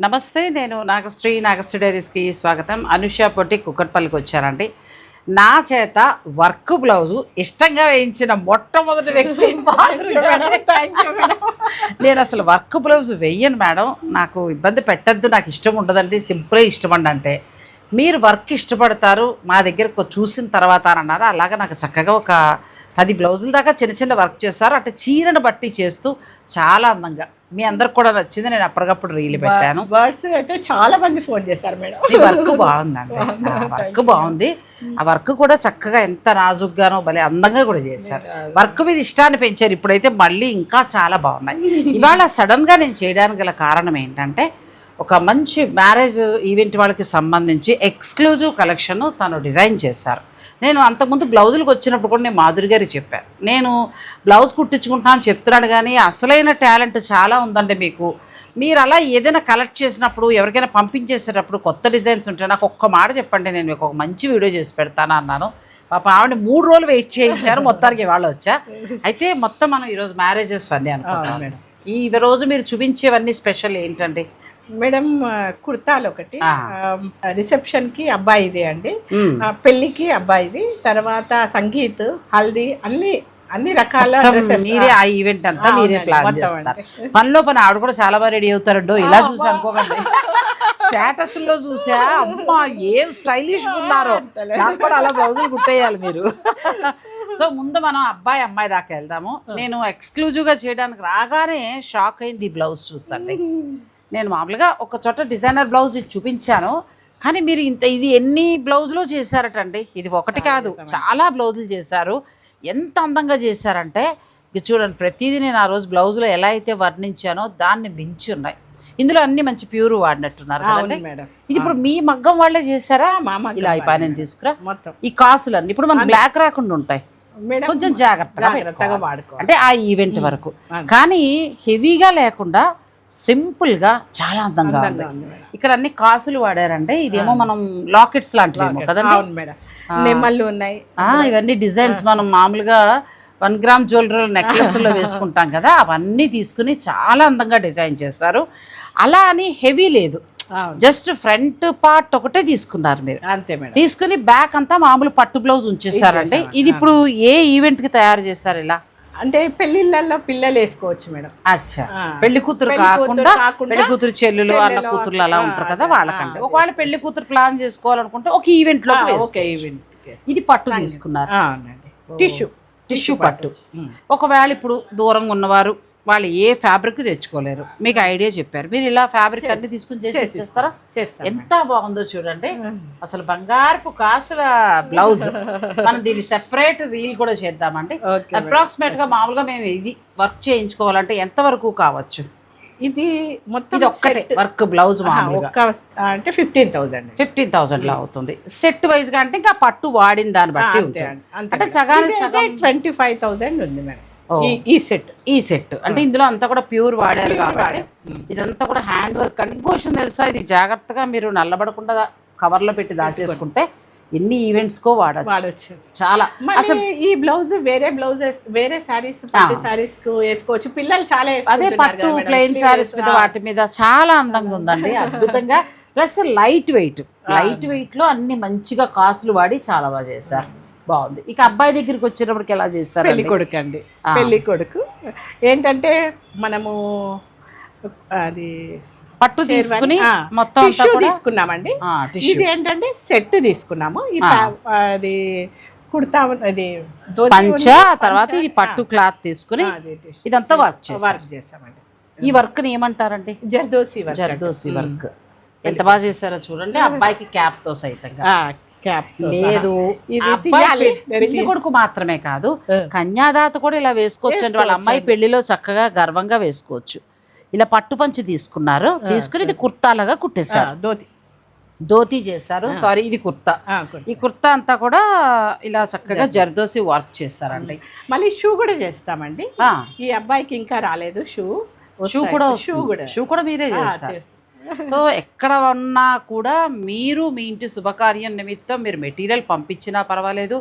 నమస్తే, నేను నాగశ్రీ డైరీస్కి స్వాగతం. అనుష పొట్టి కుక్కట్పల్లికి వచ్చానండి. నా చేత వర్క్ బ్లౌజు ఇష్టంగా వేయించిన మొట్టమొదటి వ్యక్తి నేను అసలు వర్క్ బ్లౌజ్ వేయను మేడం, నాకు ఇబ్బంది పెట్టద్దు, నాకు ఇష్టం ఉండదండి, సింపుల్గా ఇష్టమండి అంటే మీరు వర్క్ ఇష్టపడతారు మా దగ్గర చూసిన తర్వాత అని అన్నారు. అలాగా నాకు చక్కగా ఒక 10 బ్లౌజుల దాకా చిన్న చిన్న వర్క్ చేస్తారు. అంటే చీరను బట్టి చేస్తూ చాలా అందంగా మీ అందరికి కూడా నచ్చింది. నేను అప్పటికప్పుడు రీలు పెట్టాను. బర్డ్స్ అయితే చాలా మంది ఫోన్ చేశారు మేడం. ఈ వర్క్ బాగుందండి, వర్క్ బాగుంది. ఆ వర్క్ కూడా చక్కగా ఎంత నాజుగ్గానో భలే అందంగా కూడా చేశారు. వర్క్ మీద ఇష్టాన్ని పెంచారు. ఇప్పుడైతే మళ్ళీ ఇంకా చాలా బాగున్నాయి. ఇవాళ సడన్గా నేను చేయడానికి గల కారణం ఏంటంటే ఒక మంచి మ్యారేజ్ ఈవెంట్ వాళ్ళకి సంబంధించి ఎక్స్క్లూజివ్ కలెక్షన్ తను డిజైన్ చేశారు. నేను అంతకుముందు బ్లౌజులకు వచ్చినప్పుడు కూడా నేను మాధురి గారికి చెప్పాను, నేను బ్లౌజ్ కుట్టించుకుంటున్నాను చెప్తున్నాడు, కానీ అసలైన టాలెంట్ చాలా ఉందండి మీకు. మీరు అలా ఏదైనా కలెక్ట్ చేసినప్పుడు ఎవరికైనా పంపించేసేటప్పుడు కొత్త డిజైన్స్ ఉంటే నాకు ఒక్క మాట చెప్పండి, నేను మీకు ఒక మంచి వీడియో చేసి పెడతాను అన్నాను. పాప ఆవిడ 3 రోజులు వెయిట్ చేయించారు, మొత్తానికి వాళ్ళు వచ్చా. అయితే మొత్తం మనం ఈరోజు మ్యారేజెస్ అన్నీ అనుకుంటాం మేడం. ఈ రోజు మీరు చూపించేవన్నీ స్పెషల్ ఏంటండి మేడం? కుర్తాలు ఒకటి, రిసెప్షన్ కి అబ్బాయిది అండి, పెళ్లికి అబ్బాయిది, తర్వాత సంగీత్, హల్దీ, అన్ని రకాల మీరే ఆ ఈవెంట్ అంతా మీరే ప్లాన్ చేస్తారు. పనిలో పని ఆవిడ కూడా చాలా బాగా రెడీ అవుతారండో. ఇలా చూసి అనుకోకండి, స్టేటస్ లో చూసా అమ్మా ఏం స్టైలిష్ ఉన్నారో, నాకు కూడా అలా బ్లౌజులు కుట్టేయాలి మీరు. సో ముందు మనం అబ్బాయి అమ్మాయి దాకా వెళ్దాము. నేను ఎక్స్క్లూజివ్గా చేయడానికి రాగానే షాక్ అయింది ఈ బ్లౌజ్ చూసండి. నేను మామూలుగా ఒక చోట డిజైనర్ బ్లౌజ్ చూపించాను, కానీ మీరు ఇది ఎన్ని బ్లౌజులు చేశారటండి. ఇది ఒకటి కాదు, చాలా బ్లౌజులు చేశారు. ఎంత అందంగా చేశారంటే ఇది చూడండి, ప్రతిదీ నేను ఆ రోజు బ్లౌజులో ఎలా అయితే వర్ణించానో దాన్ని మించి ఉన్నాయి. ఇందులో అన్ని మంచి ప్యూర్ వాడినట్టున్నారు కదండి. ఇది ఇప్పుడు మీ మగ్గం వాళ్ళే చేశారా? ఇలా ఈ పైన తీసుకురా మొత్తం ఈ కాసులన్నీ ఇప్పుడు మనకు బ్లాక్ రాకుండా ఉంటాయి, కొంచెం జాగ్రత్తగా వాడుకో అంటే ఆ ఈవెంట్ వరకు. కానీ హెవీగా లేకుండా సింపుల్గా చాలా అందంగా ఉంది. ఇక్కడ అన్ని కాసులు వాడారంటే ఇదేమో మనం లాకెట్స్ లాంటివేమో కదండి, నెమళ్ళు ఉన్నాయి. ఇవన్నీ డిజైన్స్ మనం మామూలుగా 1 గ్రామ్ జ్యువెలరీ నెక్లెస్లో వేసుకుంటాం కదా, అవన్నీ తీసుకుని చాలా అందంగా డిజైన్ చేస్తారు. అలా అని హెవీ లేదు, జస్ట్ ఫ్రంట్ పార్ట్ ఒకటే తీసుకున్నారు మీరు, అంతే మేడం. తీసుకుని బ్యాక్ అంతా మామూలు పట్టు బ్లౌజ్ ఉంచేసారండి. ఇది ఇప్పుడు ఏ ఈవెంట్కి తయారు చేస్తారు? ఇలా అంటే పెళ్లిళ్ళల్లో పిల్లలు వేసుకోవచ్చు మేడం. అచ్చా, పెళ్లి కూతురు కాకుండా పెళ్లి కూతురు చెల్లెలు అన్న కూతురు అలా ఉంటారు కదా, వాళ్ళకంటే. ఒకవేళ పెళ్లి కూతురు ప్లాన్ చేసుకోవాలనుకుంటే ఒక ఈవెంట్ లో ఇది పట్టు తీసుకున్నారు, టిష్యూ పట్టు. ఒకవేళ ఇప్పుడు దూరంగా ఉన్నవారు వాళ్ళు ఏ ఫ్యాబ్రిక్ తెచ్చుకోలేరు, మీకు ఐడియా చెప్పారు, మీరు ఇలా ఫ్యాబ్రిక్ అన్ని తీసుకుని చేస్తారా? ఎంత బాగుందో చూడండి, అసలు బంగారపు కాసుల బ్లౌజ్. మనం దీన్ని సెపరేట్ రీల్ కూడా చేద్దామండి. అప్రాక్సిమేట్ గా మామూలుగా మేము ఇది వర్క్ చేయించుకోవాలంటే ఎంత వరకు కావచ్చు? ఇది మొత్తం ఇది ఒక్కటే వర్క్ బ్లౌజ్ అంటే 15,000 లో అవుతుంది. సెట్ వైజ్ గా అంటే ఇంకా పట్టు వాడిన దాన్ని బట్టి ఉంటుంది. అంటే సగానికి సగం 25,000 ఉంది మేడం ఈ సెట్. అంటే ఇందులో అంతా కూడా ప్యూర్ వాడారు కాబట్టి ఇదంతా కూడా హ్యాండ్ వర్క్ అండి. ఇంకో విషయం తెలుసా, ఇది జాగ్రత్తగా మీరు నల్లబడకుండా కవర్లో పెట్టి దాచేసుకుంటే ఎన్ని ఈవెంట్స్ కో వాడచ్చు. చాలా అసలు ఈ బ్లౌజ్ వేరే సారీస్ వేసుకోవచ్చు, పిల్లలు చాలా. అదే పట్టు ప్లెయిన్ సారీస్ మీద వాటి మీద చాలా అందంగా ఉందండి, అద్భుతంగా. ప్లస్ లైట్ వెయిట్ లో అన్ని మంచిగా కాసులు వాడి చాలా బాగా చేశారు, బాగుంది. ఇక అబ్బాయి దగ్గరికి వచ్చేటప్పటికి ఎలా చేస్తారు? పెళ్లి కొడుకు ఏంటంటే మనము అది పట్టు తీసుకుని మొత్తం తీసుకున్నామండి. ఇది ఏంటంటే సెట్ తీసుకున్నాము. అది కుర్తా, అది పంచ, తర్వాత ఇది పట్టు క్లాత్ తీసుకుని ఇదంతా వర్క్ చేసామండి. ఈ వర్క్ ని ఏమంటారండి? జర్దోసి వర్క్. ఎంత బాగా చేశారో చూడండి. అబ్బాయికి క్యాప్ తో సైతంగా లేదు, పెళ్లి కొడుకు మాత్రమే కాదు కన్యాదాత కూడా ఇలా వేసుకోవచ్చు అండి. వాళ్ళ అమ్మాయి పెళ్లిలో చక్కగా గర్వంగా వేసుకోవచ్చు. ఇలా పట్టు పంచి తీసుకున్నారు, తీసుకుని ఇది కుర్తాలాగా కుట్టేశారు, ధోతి చేశారు. సారీ, ఇది కుర్తా. ఈ కుర్తా అంతా కూడా ఇలా చక్కగా జర్దోసి వర్క్ చేస్తారండి. మళ్ళీ షూ కూడా చేస్తామండి. ఈ అబ్బాయికి ఇంకా రాలేదు షూ కూడా మీరే చేస్తారు. సో ఎక్కడ ఉన్నా కూడా మీరు మీ ఇంటి శుభకార్యం నిమిత్తం మీరు మెటీరియల్ పంపించినా పర్వాలేదు,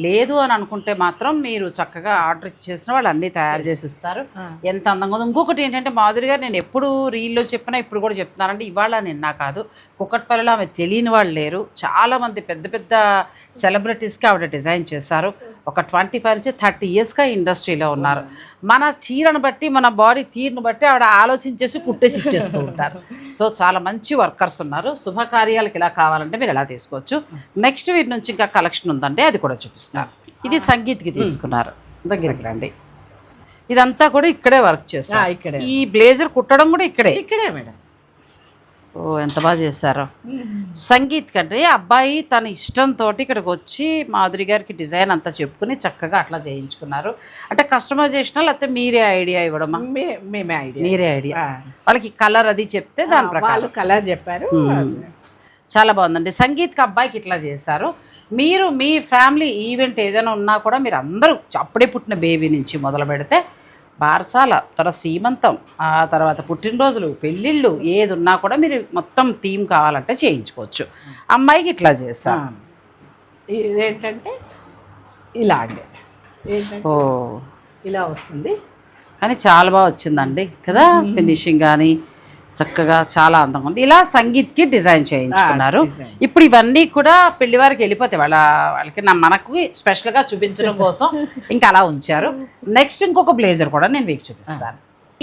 లేదు అని అనుకుంటే మాత్రం మీరు చక్కగా ఆర్డర్ ఇచ్చేసిన వాళ్ళు అన్నీ తయారు చేసి ఇస్తారు. ఎంత అందంగా ఉంది. ఇంకొకటి ఏంటంటే మాధురి గారు, నేను ఎప్పుడు రీల్లో చెప్పినా ఇప్పుడు కూడా చెప్తున్నానంటే, ఇవాళ నిన్న కాదు, కుకట్పల్లిలో ఆమె తెలియని వాళ్ళు లేరు. చాలామంది పెద్ద పెద్ద సెలబ్రిటీస్కి ఆవిడ డిజైన్ చేశారు. ఒక 25 నుంచి 30 ఇయర్స్గా ఇండస్ట్రీలో ఉన్నారు. మన చీరను బట్టి, మన బాడీ తీరును బట్టి ఆవిడ ఆలోచించేసి కుట్టేసి ఇచ్చేస్తూ ఉంటారు. సో చాలా మంచి వర్కర్స్ ఉన్నారు. శుభకార్యాలకు ఇలా కావాలంటే మీరు ఎలా తీసుకోవచ్చు. నెక్స్ట్ వీటి నుంచి ఇంకా కలెక్షన్ ఉందంటే అది కూడా చూపిస్తారు. ఇది సంగీత్కి తీసుకున్నారు. దగ్గరికి రండి. ఇదంతా కూడా ఇక్కడే వర్క్ చేస్తారు. ఈ బ్లేజర్ కుట్టడం కూడా ఇక్కడే మేడం. ఓ ఎంత బాగా చేశారో. సంగీత్ కంటే అబ్బాయి తన ఇష్టంతో ఇక్కడికి వచ్చి మాధురి గారికి డిజైన్ అంతా చెప్పుకుని చక్కగా అట్లా చేయించుకున్నారు. అంటే కస్టమైజేషన్ లేకపోతే మీరే ఐడియా ఇవ్వడమా? మీరే ఐడియా. వాళ్ళకి కలర్ అది చెప్తే దాని ప్రకారం కలర్ చెప్పారు. చాలా బాగుందండి. సంగీత్కి అబ్బాయికి ఇట్లా చేశారు. మీరు మీ ఫ్యామిలీ ఈవెంట్ ఏదైనా ఉన్నా కూడా మీరు అందరూ అప్పుడే పుట్టిన బేబీ నుంచి మొదలు పెడితే బారసాల, తర్వాత సీమంతం, ఆ తర్వాత పుట్టినరోజులు, పెళ్ళిళ్ళు ఏది ఉన్నా కూడా మీరు మొత్తం థీమ్ కావాలంటే చేయించుకోవచ్చు. అమ్మాయికి ఇట్లా చేస్తాం. ఇదేంటంటే ఇలా అండి, ఓ ఇలా వస్తుంది. కానీ చాలా బాగా వచ్చిందండి కదా, ఫినిషింగ్ కానీ చక్కగా చాలా అందంగా ఉంది. ఇలా సంగీత్కి డిజైన్ చేయించుకున్నారు. ఇప్పుడు ఇవన్నీ కూడా పెళ్లి వారికి వెళ్ళిపోతాయి. వాళ్ళకి మనకు స్పెషల్గా చూపించడం కోసం ఇంకా అలా ఉంచారు. నెక్స్ట్ ఇంకొక బ్లేజర్ కూడా నేను మీకు చూపిస్తాను.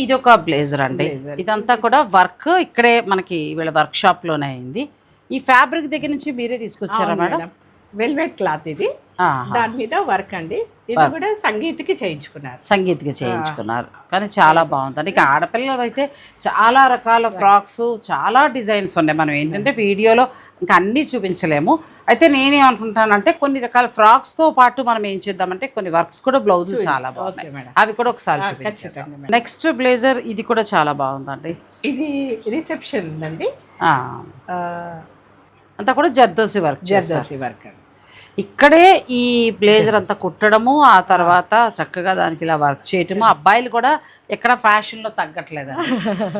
ఇది ఒక బ్లేజర్ అండి. ఇదంతా కూడా వర్క్ ఇక్కడే మనకి వీళ్ళ వర్క్ షాప్లోనే అయింది. ఈ ఫ్యాబ్రిక్ దగ్గర నుంచి మీరే తీసుకొచ్చారా మేడం? వెల్వెట్ క్లాత్ ఇది, దాని మీద వర్క్ అండి. ఇది కూడా సంగీత్కి చేయించుకున్నారు. కానీ చాలా బాగుంది. ఇక ఆడపిల్లలు అయితే చాలా రకాల ఫ్రాక్స్, చాలా డిజైన్స్ ఉన్నాయి. మనం ఏంటంటే వీడియోలో ఇంకా అన్నీ చూపించలేము. అయితే నేనేమనుకుంటానంటే కొన్ని రకాల ఫ్రాక్స్తో పాటు మనం ఏం చేద్దామంటే కొన్ని వర్క్స్ కూడా, బ్లౌజులు చాలా బాగున్నాయి, అవి కూడా ఒకసారి చూపించాం. నెక్స్ట్ బ్లేజర్ ఇది కూడా చాలా బాగుందండి. ఇది రిసెప్షన్ అండి. అంతా కూడా జర్దోసి వర్క్ అండి. ఇక్కడే ఈ బ్లేజర్ అంతా కుట్టడము, ఆ తర్వాత చక్కగా దానికి ఇలా వర్క్ చేయటము. అబ్బాయిలు కూడా ఎక్కడ ఫ్యాషన్లో తగ్గట్లేదు.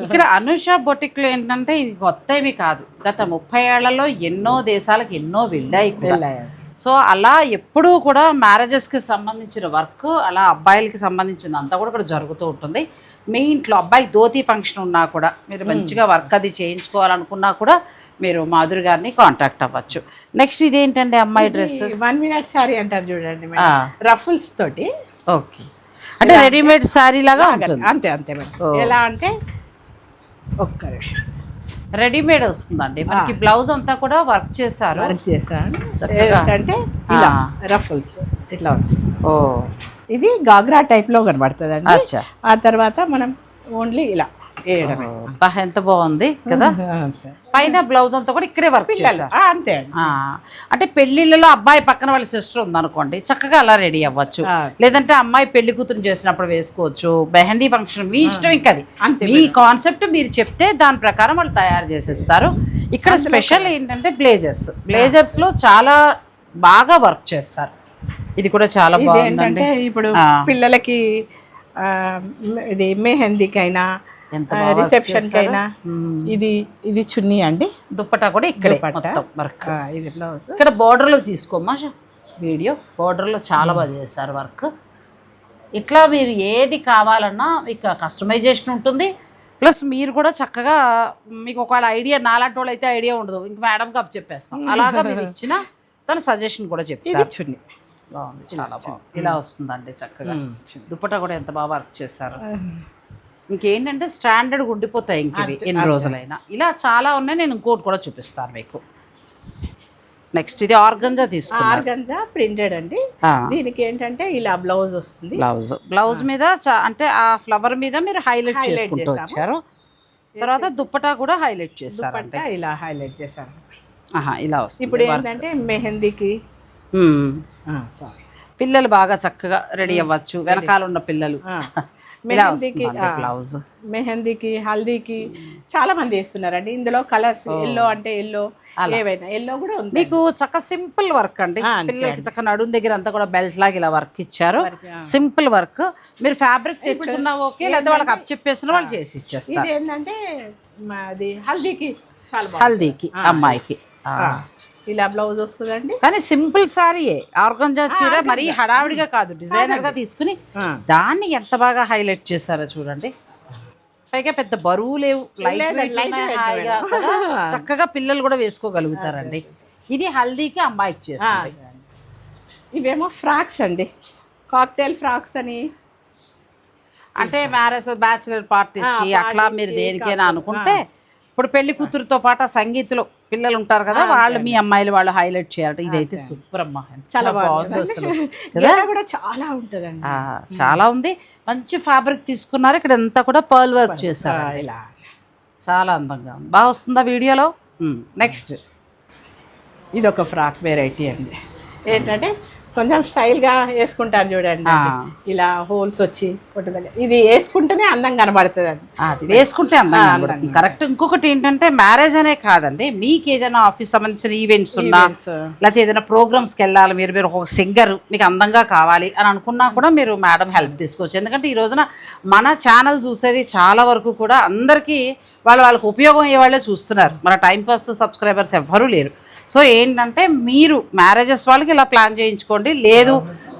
ఇక్కడ అనుష బొటిక్లో ఏంటంటే ఇవి కొత్త ఏమి కాదు, గత 30 ఏళ్లలో ఎన్నో దేశాలకు ఎన్నో వెళ్ళాయి. సో అలా ఎప్పుడూ కూడా మ్యారేజెస్కి సంబంధించిన వర్క్, అలా అబ్బాయిలకి సంబంధించిన అంతా కూడా ఇక్కడ జరుగుతూ ఉంటుంది. మీ ఇంట్లో అబ్బాయికి ధోతి ఫంక్షన్ ఉన్నా కూడా, మీరు మంచిగా వర్క్ అది చేయించుకోవాలనుకున్నా కూడా మీరు మాధురి గారిని కాంటాక్ట్ అవ్వచ్చు. నెక్స్ట్ ఇదేంటండి అమ్మాయి డ్రెస్? 1 minute శారీ అంటారు చూడండి, రఫుల్స్ తోటి. ఓకే, అంటే రెడీమేడ్ శారీ లాగా ఉంటుంది. అంతే మేడం. ఎలా అంటే ఒక్క రెడీమేడ్ వస్తుందండి మనకి. బ్లౌజ్ అంతా కూడా వర్క్ చేశారు. అంటే ఇలా రఫుల్స్ ఇట్లా వచ్చింది. ఓ, ఇది గాగ్రా టైప్ లో కనబడుతుంది అండి. ఆ తర్వాత మనం ఓన్లీ ఇలా వేయడమే. ఎంత బాగుంది కదా. పైన బ్లౌజ్ అంతా కూడా ఇక్కడే వర్క్ చేశారు. అంతే. అంటే పెళ్లిళ్ళలో అబ్బాయి పక్కన వాళ్ళ సిస్టర్ ఉందనుకోండి, చక్కగా అలా రెడీ అవ్వచ్చు. లేదంటే అమ్మాయి పెళ్లి కూతురు చేసినప్పుడు వేసుకోవచ్చు. మెహందీ ఫంక్షన్ మీ ఇష్టం. ఇంకా అది మీ కాన్సెప్ట్ మీరు చెప్తే దాని ప్రకారం వాళ్ళు తయారు చేసిస్తారు. ఇక్కడ స్పెషల్ ఏంటంటే బ్లేజర్స్ లో చాలా బాగా వర్క్ చేస్తారు. ఇది కూడా చాలా బాగుందండి. ఇప్పుడు పిల్లలకి ఇది మెహందీకైనా రిసెప్షన్ కైనా ఇది చున్నీ అండి. దుప్పటా కూడా ఇక్కడే మొత్తం వర్క్. ఇక్కడ బోర్డర్ లో తీసుకోమ్మా వీడియో. బోర్డర్ లో చాలా బాగా చేస్తారు వర్క్. ఇట్లా మీరు ఏది కావాలన్నా ఇక కస్టమైజేషన్ ఉంటుంది. ప్లస్ మీరు కూడా చక్కగా మీకు ఒకవేళ ఐడియా, నాలాంటి వాళ్ళు అయితే ఐడియా ఉండదు, ఇంక మేడంకి అప్ చెప్పేస్తాం. అలాగా మీరు ఇచ్చిన తన సజెషన్ కూడా చెప్తారు. చున్నీ బాగుంది, చాలా బాగుంది. ఇలా వస్తుందండి చక్కగా. దుప్పటా కూడా ఎంత బాగా వర్క్ చేశారు. ఇంకేంటంటే స్టాండర్డ్ ఉండిపోతాయి ఇంక ఎన్ని రోజులైనా. ఇలా చాలా ఉన్నాయి. నేను ఇంకోటి కూడా చూపిస్తాను మీకు. నెక్స్ట్ ఇది ఆర్గంజా తీసుకున్నాను. ఆర్గంజా ప్రింటెడ్ అండి. దీనికి ఏంటంటే ఇలా బ్లౌజ్ వస్తుంది. బ్లౌజ్ మీద అంటే ఆ ఫ్లవర్ మీద మీరు హైలైట్ చేసుకుంటూ వచ్చారు. తర్వాత దుప్పటా కూడా హైలైట్ చేశారు. అంటే ఇలా హైలైట్ చేశారు. ఇలా వస్తుంది. ఇప్పుడు ఏంటంటే మెహందీకి పిల్లలు బాగా చక్కగా రెడీ అవ్వచ్చు. వెనకాల ఉన్న పిల్లలు మెహందీకి బ్లౌజ్ మెహందీకి హల్దీకి చాలా మంది వేస్తున్నారండి. ఇందులో కలర్స్ ఎల్లో అంటే ఎల్లో, ఏవైనా ఎల్లో కూడా ఉంది. మీకు చక్క సింపుల్ వర్క్ అండి, పిల్లలకి చక్క నడుం దగ్గర అంతా కూడా బెల్ట్ లాగా ఇలా వర్క్ ఇచ్చారు. Simple work. మీరు ఫ్యాబ్రిక్ తెచ్చుకున్నా ఓకే, లేదా వాళ్ళకి అప్ చెప్పేసిన వాళ్ళు చేసి ఇచ్చేస్తారు. ఇది ఏంటంటే అది హల్దీకి చాలా బాగుంది. హల్దీకి అమ్మాయికి ఇలా బ్లౌజ్ వస్తుందండి. కానీ సింపుల్ సారీయే, ఆర్గంజా చీర మరీ హడావిడిగా కాదు, డిజైనర్ గా తీసుకుని దాన్ని ఎంత బాగా హైలైట్ చేశారో చూడండి. పైగా పెద్ద బరువు లేవు, హాయిగా చక్కగా పిల్లలు కూడా వేసుకోగలుగుతారండి. ఇది హల్దీకి అమ్మాయికి చేస్తుంది. ఇవేమో ఫ్రాక్స్ అండి, కాక్టైల్ ఫ్రాక్స్ అని. అంటే మ్యారేజ్ బ్యాచిలర్ పార్టీస్ కి అట్లా మీరు దేనికైనా అనుకుంటే, ఇప్పుడు పెళ్లి కూతురుతో పాటు సంగీతలో పిల్లలు ఉంటారు కదా, వాళ్ళు మీ అమ్మాయిలు వాళ్ళు హైలైట్ చేయాలి. ఇదైతే సూపర్ అమ్మా, చాలా బాగుంది అసలు కదా, కూడా చాలా ఉంటుందండి. చాలా ఉంది. మంచి ఫ్యాబ్రిక్ తీసుకున్నారు. ఇక్కడ అంతా కూడా పర్ల్ వర్క్ చేశారు. ఇలా చాలా అందంగా ఉంది. బాగా వస్తుందా వీడియోలో? నెక్స్ట్ ఇది ఒక ఫ్రాక్ వెరైటీ అండి. ఏంటంటే కొంచెం స్టైల్గా వేసుకుంటారు చూడండి, ఇలా హోల్స్ వచ్చి ఉంటుంది. ఇది వేసుకుంటేనే అందంగా కనబడుతుంది అండి. అది వేసుకుంటే అందంగా కరెక్ట్. ఇంకొకటి ఏంటంటే మ్యారేజ్ అనే కాదండి, మీకు ఏదైనా ఆఫీస్ సంబంధించిన ఈవెంట్స్ ఉన్నా, లేకపోతే ఏదైనా ప్రోగ్రామ్స్కి వెళ్ళాలి, మీరు ఒక సింగర్ మీకు అందంగా కావాలి అని అనుకున్నా కూడా మీరు మేడం హెల్ప్ తీసుకోవచ్చు. ఎందుకంటే ఈ రోజున మన ఛానల్ చూసేది చాలా వరకు కూడా అందరికీ వాళ్ళకి ఉపయోగం అయ్యే వాళ్ళే చూస్తున్నారు. మన టైంపాస్ సబ్స్క్రైబర్స్ ఎవ్వరూ లేరు. సో ఏంటంటే మీరు మ్యారేజెస్ వాళ్ళకి ఇలా ప్లాన్ చేయించుకోండి. లేదు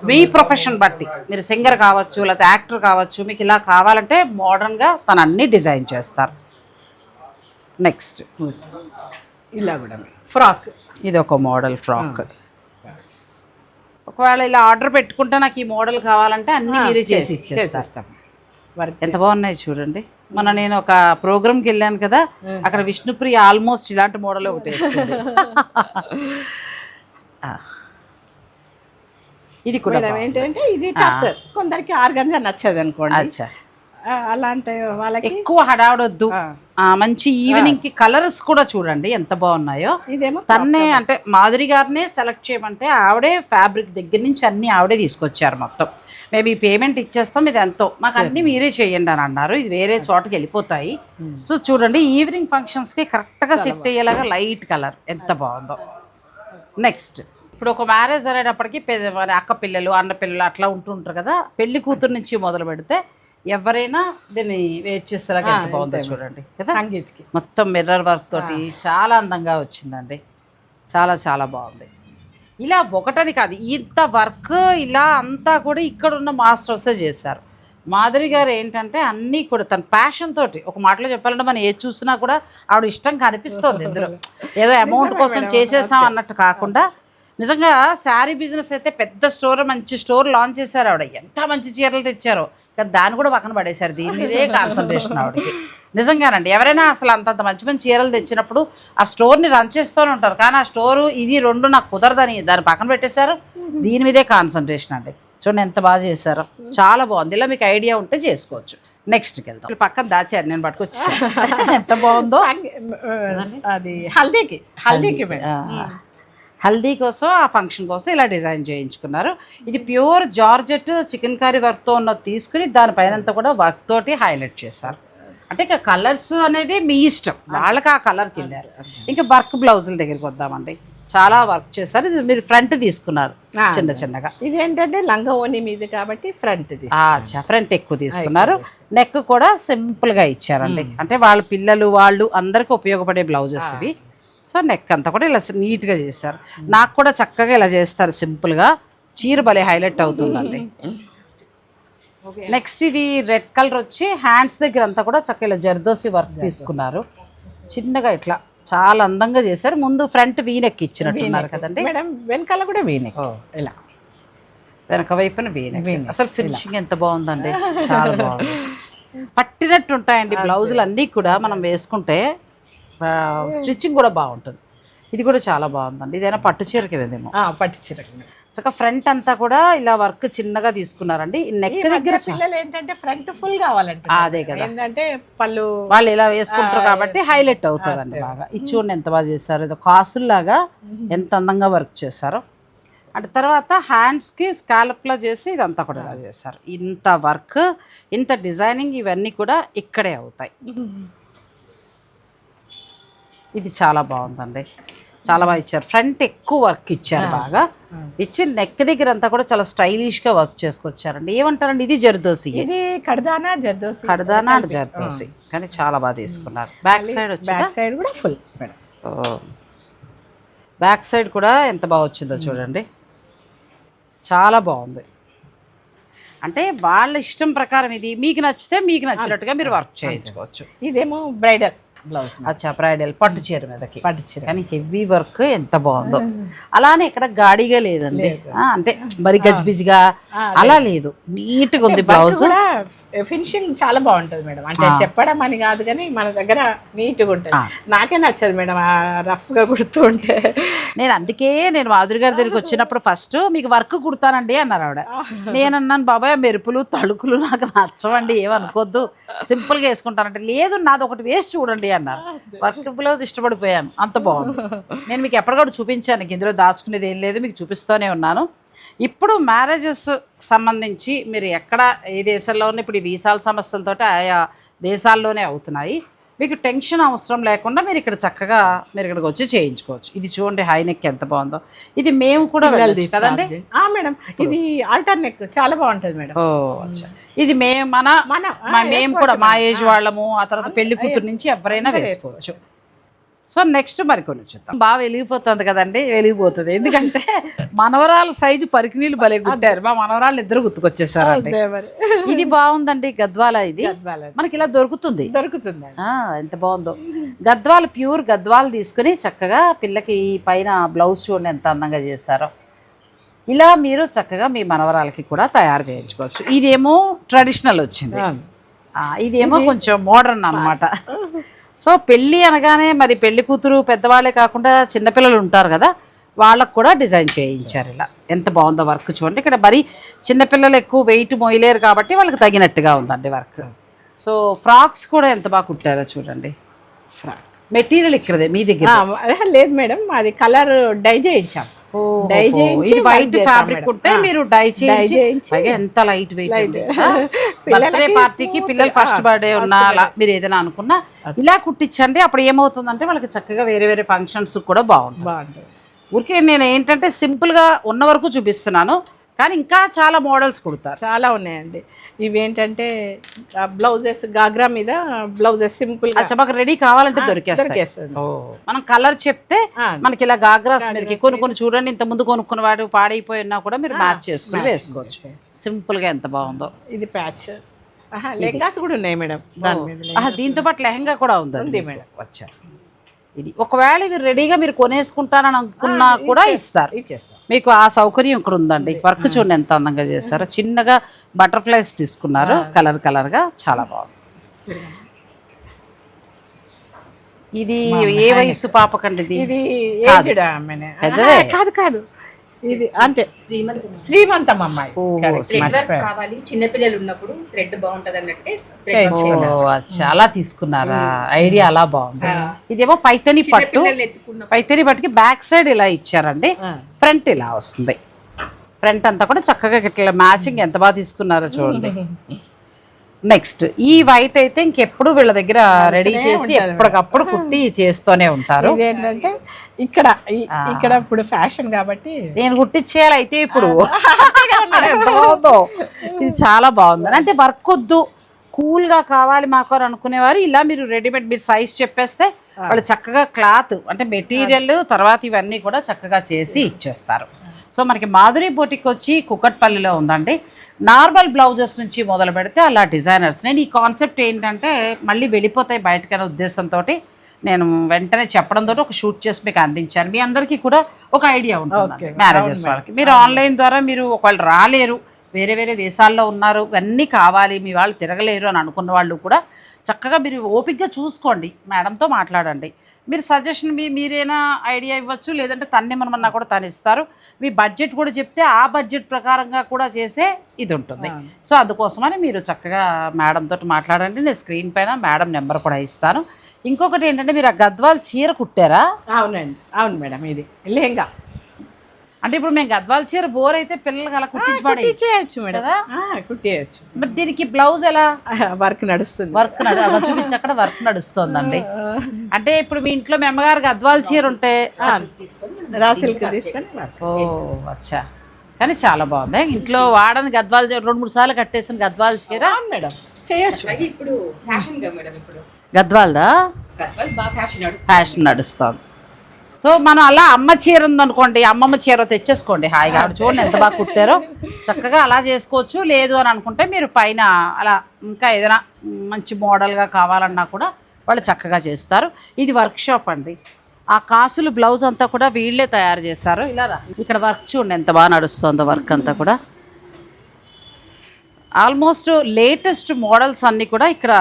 మీ ప్రొఫెషన్ బట్టి మీరు సింగర్ కావచ్చు, లేకపోతే యాక్టర్ కావచ్చు, మీకు ఇలా కావాలంటే మోడర్న్గా తను అన్నీ డిజైన్ చేస్తారు. నెక్స్ట్ ఇలా కూడా ఫ్రాక్. ఇది ఒక మోడల్ ఫ్రాక్. ఒకవేళ ఇలా ఆర్డర్ పెట్టుకుంటే నాకు ఈ మోడల్ కావాలంటే అన్నీ మీరే చేసి ఇచ్చేస్తాం. ఎంత బాగున్నాయి చూడండి. మొన్న నేను ఒక ప్రోగ్రామ్కి వెళ్ళాను కదా, అక్కడ విష్ణుప్రియ ఆల్మోస్ట్ ఇలాంటి మోడల్ ఒకటి వేసుకుంది. ఇది కూడా ఏంటంటే ఇది కొందరికి ఆర్గంజా నచ్చదు అనుకోండి. అచ్చా, అలాంటి వాళ్ళకి ఎక్కువ హడావడొద్దు. మంచి ఈవినింగ్ కి కలర్స్ కూడా చూడండి ఎంత బాగున్నాయో. ఇదేమో తన్నే అంటే మాధురి గారినే సెలెక్ట్ చేయమంటే ఆవిడే ఫ్యాబ్రిక్ దగ్గర నుంచి అన్ని ఆవిడే తీసుకొచ్చారు. మొత్తం మేము ఈ పేమెంట్ ఇచ్చేస్తాం, ఇది ఎంతో మాకు అన్ని మీరే చేయండి అని అన్నారు. ఇది వేరే చోటకి వెళ్ళిపోతాయి. సో చూడండి ఈవినింగ్ ఫంక్షన్స్ కి కరెక్ట్ గా సెట్ అయ్యేలాగా లైట్ కలర్ ఎంత బాగుందో. నెక్స్ట్ ఇప్పుడు ఒక మ్యారేజ్ అనేటప్పటికి అక్క పిల్లలు, అన్న పిల్లలు అట్లా ఉంటుంటారు కదా, పెళ్లి కూతురు నుంచి మొదలు పెడితే ఎవరైనా దీన్ని వెయిట్ చేసేలాగా ఎంత బాగుందో చూడండి కదా. సంగీత్కి మొత్తం మిర్రర్ వర్క్ తోటి చాలా అందంగా వచ్చిందండి. చాలా చాలా బాగుంది. ఇలా ఒకటని కాదు, ఇంత వర్క్ ఇలా అంతా కూడా ఇక్కడ ఉన్న మాస్టర్సే చేశారు. మాధురి గారు ఏంటంటే అన్నీ కూడా తన ప్యాషన్ తోటి, ఒక మాటలో చెప్పాలంటే మనం ఏది చూసినా కూడా ఆవిడ ఇష్టం కనిపిస్తుంది ఇందులో. ఏదో అమౌంట్ కోసం చేసేసాం అన్నట్టు కాకుండా నిజంగా శారీ బిజినెస్ అయితే పెద్ద స్టోర్, మంచి స్టోర్ లాంచ్ చేశారు ఆవిడ. ఎంత మంచి చీరలు తెచ్చారో, కానీ దాన్ని కూడా పక్కన పడేశారు. దీని మీదే కాన్సన్ట్రేషన్ ఆవిడకి. నిజంగానండి, ఎవరైనా అసలు అంతంత మంచి మంచి చీరలు తెచ్చినప్పుడు ఆ స్టోర్ని రన్ చేస్తూనే ఉంటారు. కానీ ఆ స్టోరు ఇది రెండు నాకు కుదరదని దాన్ని పక్కన పెట్టేశారు. దీని మీదే కాన్సన్ట్రేషన్ అండి. చూడండి ఎంత బాగా చేశారో, చాలా బాగుంది. ఇలా మీకు ఐడియా ఉంటే చేసుకోవచ్చు. నెక్స్ట్కి వెళ్తాం. పక్కన దాచారు, నేను పట్టుకొచ్చేసాను. ఎంత బాగుందో. అది హల్దీకి హల్దీ కోసం, ఆ ఫంక్షన్ కోసం ఇలా డిజైన్ చేయించుకున్నారు. ఇది ప్యూర్ జార్జెట్ చికెన్ కర్రీ వర్క్తో ఉన్నది తీసుకుని దానిపైనంతా కూడా వర్క్ తోటి హైలైట్ చేశారు. అంటే ఇక కలర్స్ అనేది మీ ఇష్టం, వాళ్ళకి ఆ కలర్కి వెళ్ళారు. ఇంకా వర్క్ బ్లౌజుల దగ్గరికి వద్దామండి. చాలా వర్క్ చేశారు. ఇది మీరు ఫ్రంట్ తీసుకున్నారు చిన్న చిన్నగా. ఇది ఏంటంటే లంగా ఓని మీద కాబట్టి ఫ్రంట్ ఫ్రంట్ ఎక్కువ తీసుకున్నారు. నెక్ కూడా సింపుల్గా ఇచ్చారండి. అంటే వాళ్ళ పిల్లలు వాళ్ళు అందరికీ ఉపయోగపడే బ్లౌజెస్ ఇవి. సో నెక్ అంతా కూడా ఇలా నీట్గా చేశారు. నాకు కూడా చక్కగా ఇలా చేస్తారు సింపుల్గా. చీర భలే హైలైట్ అవుతుందండి. నెక్స్ట్ ఇది రెడ్ కలర్ వచ్చి హ్యాండ్స్ దగ్గర అంతా కూడా చక్కగా ఇలా జర్దోసి వర్క్ తీసుకున్నారు. చిన్నగా ఇట్లా చాలా అందంగా చేశారు. ముందు ఫ్రంట్ వీనెక్ ఇచ్చినట్టున్నారు కదండి, వెనకాల కూడా వీనెక్, ఇలా వెనక వైపున వీనెక్. అసలు ఫినిషింగ్ ఎంత బాగుందండి, చాలా బాగుంది. పట్టినట్టు ఉంటాయండి బ్లౌజులు అన్నీ కూడా. మనం వేసుకుంటే స్టిచ్చింగ్ కూడా బాగుంటుంది. ఇది కూడా చాలా బాగుందండి. ఇదైనా పట్టు చీరకి వేదేమో. పట్టు చీర చక్కగా ఫ్రంట్ అంతా కూడా ఇలా వర్క్ చిన్నగా తీసుకున్నారండి. నెక్ దగ్గర పిల్లలు ఏంటంటే ఫ్రంట్ ఫుల్ కావాలంటే అదే కదా, ఏంటంటే పళ్ళు వాళ్ళు ఇలా వేసుకుంటారు కాబట్టి హైలైట్ అవుతుందండి బాగా. ఇది చూడండి ఎంత బాగా చేస్తారు. ఏదో కాసుల్లాగా ఎంత అందంగా వర్క్ చేశారో. అంటే తర్వాత హ్యాండ్స్కి స్కాలప్లా చేసి ఇదంతా కూడా ఇలా చేస్తారు. ఇంత వర్క్, ఇంత డిజైనింగ్ ఇవన్నీ కూడా ఇక్కడే అవుతాయి. ఇది చాలా బాగుందండి, చాలా బాగా ఇచ్చారు. ఫ్రంట్ ఎక్కువ వర్క్ ఇచ్చారు, బాగా ఇచ్చి నెక్ దగ్గర అంతా కూడా చాలా స్టైలిష్గా వర్క్ చేసుకొచ్చారండి. ఏమంటారండి, ఇది జర్దోసి, ఇది కడదానా జర్దోసి, కడదానా జర్దోసి, కానీ చాలా బాగా తీసుకున్నారు. బ్యాక్ సైడ్ వచ్చి బ్యాక్ సైడ్ కూడా ఫుల్ మేడం. బ్యాక్ సైడ్ కూడా ఎంత బాగా వచ్చిందో చూడండి, చాలా బాగుంది. అంటే వాళ్ళ ఇష్టం ప్రకారం ఇది మీకు నచ్చితే మీకు నచ్చినట్టుగా మీరు వర్క్ చేయించుకోవచ్చు. ఇదేమో బ్రైడల్ బ్లౌజ్. అచ్చా, బ్రైడల్ పట్టు చీర మీదకి, పట్టు చీర, కానీ హెవీ వర్క్ ఎంత బాగుందో. అలానే ఇక్కడ గాడిగా లేదండి, అంటే మరి గజిబిజిగా అలా లేదు, నీట్గా ఉంది. బ్లౌజ్ ఫినిషింగ్ చాలా బాగుంటుంది మేడం. అంటే చెప్పడం అని కాదు కానీ మన దగ్గర నీట్గా ఉంటుంది. నాకే నచ్చదు మేడం రఫ్గా కుడుతూ ఉంటే. నేను అందుకే నేను మాధురి గారి దగ్గరికి వచ్చినప్పుడు ఫస్ట్ మీకు వర్క్ కుడతానండి అన్నారు ఆవిడ. నేను అన్నాను, బాబాయ్ మెరుపులు తళుకులు నాకు నచ్చవండి, ఏమనుకోద్దు, సింపుల్గా వేసుకుంటానంటే, లేదు నాది ఒకటి వేసి చూడండి అన్నారు. వర్క్ బ్లౌజ్ ఇష్టపడిపోయాను, అంత బాగుంది. నేను మీకు ఎప్పటికప్పుడు చూపించాను, ఇందులో దాచుకునేది ఏం లేదు, మీకు చూపిస్తూనే ఉన్నాను. ఇప్పుడు మ్యారేజెస్ సంబంధించి మీరు ఎక్కడ ఏ దేశాల్లో ఉన్న, ఇప్పుడు ఈ వీసాల సమస్యలతో ఆయా దేశాల్లోనే అవుతున్నాయి. మీకు టెన్షన్ అవసరం లేకుండా మీరు ఇక్కడ చక్కగా మీరు ఇక్కడికి వచ్చి చేయించుకోవచ్చు. ఇది చూడండి, హై నెక్ ఎంత బాగుందో. ఇది మేము కూడా వెళ్ళాలి కదండి మేడం. ఇది ఆల్టర్ నెక్ చాలా బాగుంటుంది మేడం. ఇది మేము మేము కూడా మా ఏజ్ వాళ్ళము, ఆ తర్వాత పెళ్లి కూతురు నుంచి ఎవరైనా వేసుకోవచ్చు. సో నెక్స్ట్ మరికొన్ని చూద్దాం. బాగా వెలిగిపోతుంది కదండి, వెలిగిపోతుంది. ఎందుకంటే మనవరాలు సైజు పరికి నీళ్ళు భలే గుట్టారు. మా మనవరాళ్ళు ఇద్దరు గుర్తుకొచ్చేసారండి. ఇది బాగుందండి, గద్వాల. ఇది మనకి ఇలా దొరుకుతుంది. ఎంత బాగుందో. గద్వాలు, ప్యూర్ గద్వాలు తీసుకుని చక్కగా పిల్లకి పైన బ్లౌజ్ చూడండి ఎంత అందంగా చేశారో. ఇలా మీరు చక్కగా మీ మనవరాలకి కూడా తయారు చేయించుకోవచ్చు. ఇదేమో ట్రెడిషనల్ వచ్చింది, ఇదేమో కొంచెం మోడర్న్ అన్నమాట. సో పెళ్ళి అనగానే మరి పెళ్లి కూతురు పెద్దవాళ్ళే కాకుండా చిన్నపిల్లలు ఉంటారు కదా, వాళ్ళకు కూడా డిజైన్ చేయించారు. ఇలా ఎంత బాగుందో వర్క్ చూడండి. ఇక్కడ మరి చిన్నపిల్లలు ఎక్కువ వెయిట్ మోయలేరు కాబట్టి వాళ్ళకి తగినట్టుగా ఉందండి వర్క్. సో ఫ్రాక్స్ కూడా ఎంత బాగా కుట్టారో చూడండి. ఫ్రాక్ మెటీరియల్ ఇక్కడదే మీ దగ్గర లేదు మేడం, అది కలర్ డై చేయించాం. ఇది వైట్ ఫ్యాబ్రిక్ ఉంటే మీరు డై చేయించి, ఎంత లైట్ వెయిట్. బర్త్డే పార్టీకి పిల్లలు ఫస్ట్ బర్త్డే ఉన్నా మీరు ఏదైనా అనుకున్నా ఇలా కుట్టించండి. అప్పుడు ఏమవుతుందంటే వాళ్ళకి చక్కగా వేరే వేరే ఫంక్షన్స్ కూడా బాగుంటుంది. ఊరికే నేను ఏంటంటే సింపుల్గా ఉన్న వరకు చూపిస్తున్నాను, కానీ ఇంకా చాలా మోడల్స్ కుడతారు, చాలా ఉన్నాయండి. ఇవేంటంటే బ్లౌజెస్, గాగ్రా మీద బ్లౌజెస్ సింపుల్ గా మాకు రెడీ కావాలంటే దొరికేస్తుంది. మనం కలర్ చెప్తే మనకి ఇలా గాగ్రాస్ మీదకి కొన్ని చూడండి, ఇంత ముందు కొనుక్కున్న వాడు పాడైపోయినా కూడా మీరు మ్యాచ్ చేసుకుని వేసుకోవచ్చు. సింపుల్ గా ఎంత బాగుందో. ఇది ప్యాచ్ లెహంగాస్ కూడా ఉన్నాయి మేడం. దీంతో పాటు లెహంగా కూడా ఉంది మేడం. వచ్చా, ఇది ఒకవేళ ఇవి రెడీగా మీరు కొనేసుకుంటానని అనుకున్నా కూడా ఇస్తారు, మీకు ఆ సౌకర్యం ఇక్కడ ఉందండి. వర్క్ చూడండి ఎంత అందంగా చేస్తారో. చిన్నగా బటర్ఫ్లైస్ తీసుకున్నారు, కలర్గా చాలా బాగుంది. ఇది ఏ వయసు పాపకండి? ఇది కాదు, ఇది అంతే శ్రీమంతం అమ్మాయి. చిన్నపిల్లలు ఉన్నప్పుడు థ్రెడ్ బాగుంటది అన్నట్టే చాలా తీసుకున్నారా, ఐడియా అలా బాగుంది. ఇదేమో పైతని పట్టు, పైతని పట్టుకి బ్యాక్ సైడ్ ఇలా ఇచ్చారండి, ఫ్రంట్ ఇలా వస్తుంది. ఫ్రంట్ అంతా కూడా చక్కగా ఇట్లా మ్యాచింగ్ ఎంత బాగా తీసుకున్నారో చూడండి. నెక్స్ట్ ఈ వైట్ అయితే ఇంకెప్పుడు వీళ్ళ దగ్గర రెడీ చేసి ఎప్పటికప్పుడు కుట్టి చేస్తూనే ఉంటారు. ఏంటంటే ఇక్కడ ఇప్పుడు ఫ్యాషన్ కాబట్టి నేను కుట్టించేయాలి అయితే ఇప్పుడు. ఇది చాలా బాగుంది. అంటే వర్క్ వద్దు, కూల్గా కావాలి మాకు అని అనుకునేవారు ఇలా మీరు రెడీమేడ్ మీరు సైజ్ చెప్పేస్తే వాళ్ళు చక్కగా క్లాత్ అంటే మెటీరియల్ తర్వాత ఇవన్నీ కూడా చక్కగా చేసి ఇచ్చేస్తారు. సో మనకి మాధురి బొటిక్ వచ్చి కుకట్పల్లిలో ఉందండి. నార్మల్ బ్లౌజెస్ నుంచి మొదలు పెడితే అలా డిజైనర్స్. నేను ఈ కాన్సెప్ట్ ఏంటంటే మళ్ళీ వెళ్ళిపోతాయి బయటకనే ఉద్దేశంతో నేను వెంటనే చెప్పడంతో ఒక షూట్ చేసి మీకు అందించాను. మీ అందరికీ కూడా ఒక ఐడియా ఉంటుంది మ్యారేజెస్ వాళ్ళకి. మీరు ఆన్లైన్ ద్వారా మీరు ఒకవేళ రాలేరు, వేరే వేరే దేశాల్లో ఉన్నారు, ఇవన్నీ కావాలి, మీ వాళ్ళు తిరగలేరు అని అనుకున్న వాళ్ళు కూడా చక్కగా మీరు ఓపిక్గా చూసుకోండి, మేడంతో మాట్లాడండి. మీరు సజెషన్ మీరైనా ఐడియా ఇవ్వచ్చు, లేదంటే తన్నేమన్నా కూడా తను ఇస్తారు. మీ బడ్జెట్ కూడా చెప్తే ఆ బడ్జెట్ ప్రకారంగా కూడా చేసే ఇది ఉంటుంది. సో అందుకోసమని మీరు చక్కగా మేడంతో మాట్లాడండి. నేను స్క్రీన్ పైన మేడం నెంబర్ కూడా ఇస్తాను. ఇంకొకటి ఏంటంటే మీరు ఆ గద్వాల్ చీర కుట్టారా? అవునండి, అవును మేడం. ఇది లెహంగా అంటే ఇప్పుడు మేము గద్వాల చీర బోర్ అయితే పిల్లలకి అలా కుట్టించి పడే కుట్టించేయచ్చు మేడం, కుట్టియచ్చు. మరి దీనికి బ్లౌజ్ ఎలా వర్క్ నడుస్తుంది. వర్క్ చూపించి అక్కడ వర్క్ నడుస్తుందండి. అంటే ఇప్పుడు మీ ఇంట్లో మీ అమ్మగారు గద్వాల చీర ఉంటే రా సిల్క్ తీసుకొని ఓ అచ్చా, కానీ చాలా బాగుంది. ఇంట్లో వాడని గద్వాల చీర 2-3 సార్లు కట్టేసిన గద్వాల చీర మేడం చేయొచ్చు. అలాగే ఇప్పుడు ఫ్యాషన్ గా మేడం, ఇప్పుడు గద్వాలదా గద్వాల్ బాగా ఫ్యాషన్ నడుస్తుంది. ఫ్యాషన్ నడుస్తుంది. సో మనం అలా అమ్మ చీర ఉందనుకోండి, అమ్మమ్మ చీర తెచ్చేసుకోండి హాయిగా. ఆవిడ చూడండి ఎంత బాగా కుట్టారో, చక్కగా అలా చేసుకోవచ్చు. లేదు అని అనుకుంటే మీరు పైన అలా ఇంకా ఏదైనా మంచి మోడల్గా కావాలన్నా కూడా వాళ్ళు చక్కగా చేస్తారు. ఇది వర్క్ షాప్ అండి. ఆ కాసులు బ్లౌజ్ అంతా కూడా వీళ్ళే తయారు చేస్తారు. ఇలా ఇక్కడ వర్క్ చూడండి ఎంత బాగా నడుస్తుందో, వర్క్ అంతా కూడా ఆల్మోస్ట్ లేటెస్ట్ మోడల్స్ అన్నీ కూడా ఇక్కడ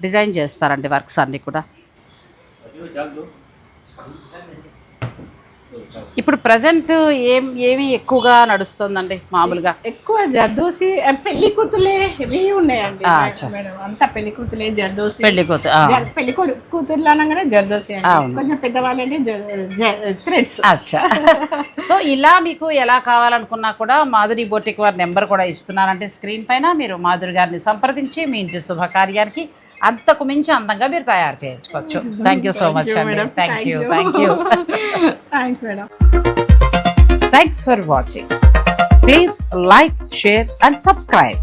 డిజైన్ చేస్తారండి, వర్క్స్ అన్నీ కూడా. ఇప్పుడు ప్రజెంట్ ఏమి ఎక్కువగా నడుస్తుందండి మామూలుగా? ఎక్కువ జర్దోసి, పెళ్లి కూతులే ఇవి ఉన్నాయండి మేడం. అంతా పెళ్లి కూతులే, జర్దోసి. పెళ్లి కూతుర్లు అనగానే జర్దోసి, కొంచెం పెద్దవాళ్ళంటే థ్రెడ్స్. అచ్చా. సో ఇలా మీకు ఎలా కావాలనుకున్నా కూడా మాధురి బొటిక్ వారి నెంబర్ కూడా ఇస్తున్నానంటే స్క్రీన్ పైన మీరు మాధురి గారిని సంప్రదించి మీ ఇంటి శుభకార్యానికి అంతకు మించి అందంగా మీరు తయారు చేయించుకోవచ్చు. థ్యాంక్ యూ సో మచ్ అండి. Thank you. Thanks madam. Thanks for watching. Please like, share and subscribe.